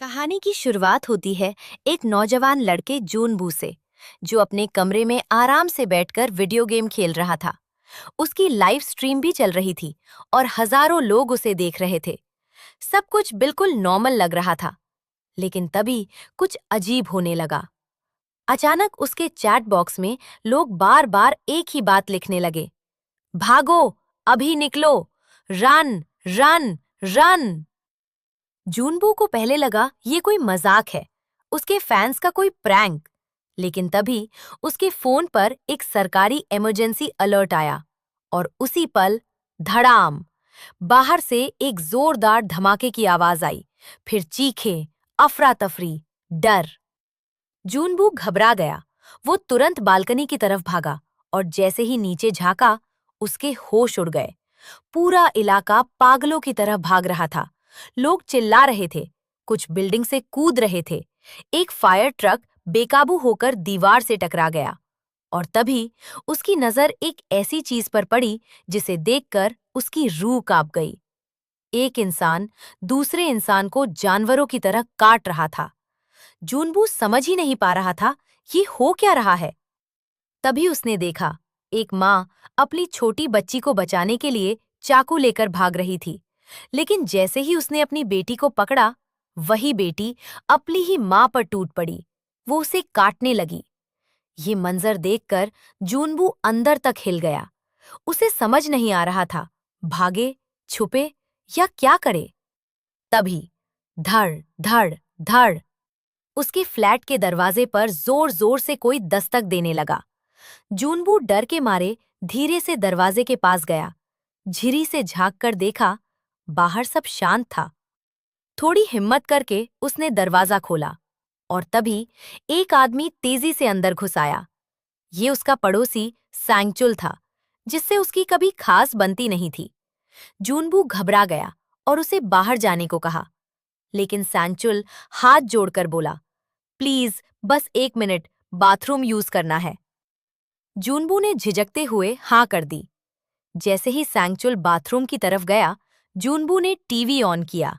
कहानी की शुरुआत होती है एक नौजवान लड़के जूनबू से, जो अपने कमरे में आराम से बैठकर वीडियो गेम खेल रहा था। उसकी लाइव स्ट्रीम भी चल रही थी और हजारों लोग उसे देख रहे थे। सब कुछ बिल्कुल नॉर्मल लग रहा था, लेकिन तभी कुछ अजीब होने लगा। अचानक उसके चैट बॉक्स में लोग बार बार एक ही बात लिखने लगे, भागो, अभी निकलो, रन रन रन। जूनबू को पहले लगा ये कोई मजाक है, उसके फैंस का कोई प्रैंक। लेकिन तभी उसके फोन पर एक सरकारी इमरजेंसी अलर्ट आया और उसी पल धड़ाम, बाहर से एक जोरदार धमाके की आवाज आई। फिर चीखें, अफरा तफरी, डर। जूनबू घबरा गया। वो तुरंत बालकनी की तरफ भागा और जैसे ही नीचे झांका, उसके होश उड़ गए। पूरा इलाका पागलों की तरह भाग रहा था। लोग चिल्ला रहे थे, कुछ बिल्डिंग से कूद रहे थे। एक फायर ट्रक बेकाबू होकर दीवार से टकरा गया और तभी उसकी नजर एक ऐसी चीज पर पड़ी जिसे देखकर उसकी रूह कांप गई। एक इंसान दूसरे इंसान को जानवरों की तरह काट रहा था। जूनबू समझ ही नहीं पा रहा था ये हो क्या रहा है। तभी उसने देखा, एक माँ अपनी छोटी बच्ची को बचाने के लिए चाकू लेकर भाग रही थी। लेकिन जैसे ही उसने अपनी बेटी को पकड़ा, वही बेटी अपनी ही माँ पर टूट पड़ी। वो उसे काटने लगी। ये मंजर देखकर जूनबू अंदर तक हिल गया। उसे समझ नहीं आ रहा था, भागे, छुपे या क्या करे। तभी धड़ धड़ धड़, उसके फ्लैट के दरवाजे पर जोर जोर से कोई दस्तक देने लगा। जूनबू डर के मारे धीरे से दरवाजे के पास गया। झिरी से झांक कर देखा, बाहर सब शांत था। थोड़ी हिम्मत करके उसने दरवाजा खोला और तभी एक आदमी तेजी से अंदर घुस आया। ये उसका पड़ोसी सैंगचुल था, जिससे उसकी कभी खास बनती नहीं थी। जूनबू घबरा गया और उसे बाहर जाने को कहा, लेकिन सैंगचुल हाथ जोड़कर बोला, प्लीज बस 1 मिनट, बाथरूम यूज करना है। जूनबू ने झिझकते हुए हाँ कर दी। जैसे ही सैंगचुल बाथरूम की तरफ गया, जूनबू ने टीवी ऑन किया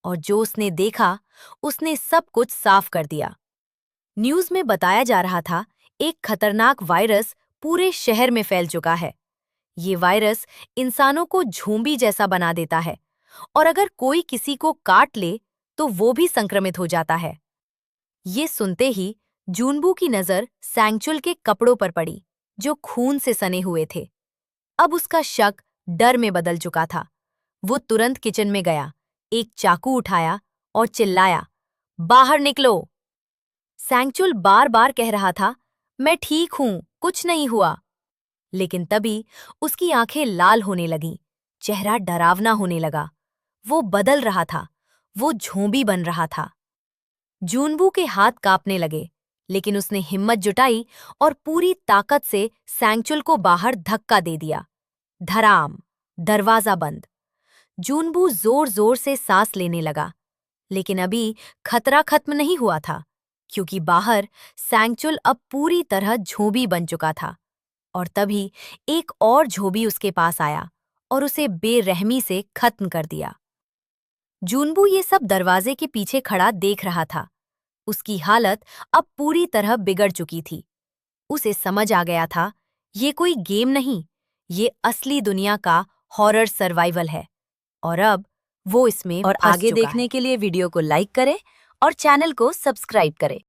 और जो उसने देखा, उसने सब कुछ साफ कर दिया। न्यूज में बताया जा रहा था, एक खतरनाक वायरस पूरे शहर में फैल चुका है। ये वायरस इंसानों को झोंबी जैसा बना देता है और अगर कोई किसी को काट ले तो वो भी संक्रमित हो जाता है। ये सुनते ही जूनबू की नजर सैंगचुल के कपड़ों पर पड़ी, जो खून से सने हुए थे। अब उसका शक डर में बदल चुका था। वो तुरंत किचन में गया, एक चाकू उठाया और चिल्लाया, बाहर निकलो। सैंगचुल बार बार कह रहा था, मैं ठीक हूं, कुछ नहीं हुआ। लेकिन तभी उसकी आंखें लाल होने लगीं, चेहरा डरावना होने लगा। वो बदल रहा था, वो झोंबी बन रहा था। जूनबू के हाथ कांपने लगे, लेकिन उसने हिम्मत जुटाई और पूरी ताकत से सैंगचुल को बाहर धक्का दे दिया। धड़ाम, दरवाजा बंद। जूनबू जोर जोर से सांस लेने लगा, लेकिन अभी खतरा खत्म नहीं हुआ था, क्योंकि बाहर सैंगचुल अब पूरी तरह झोंबी बन चुका था। और तभी एक और झोंबी उसके पास आया और उसे बेरहमी से खत्म कर दिया। जूनबू ये सब दरवाजे के पीछे खड़ा देख रहा था। उसकी हालत अब पूरी तरह बिगड़ चुकी थी। उसे समझ आ गया था, ये कोई गेम नहीं, ये असली दुनिया का हॉरर सर्वाइवल है और अब वो इसमें और फंस आगे चुका देखने है। के लिए वीडियो को लाइक करें और चैनल को सब्सक्राइब करें।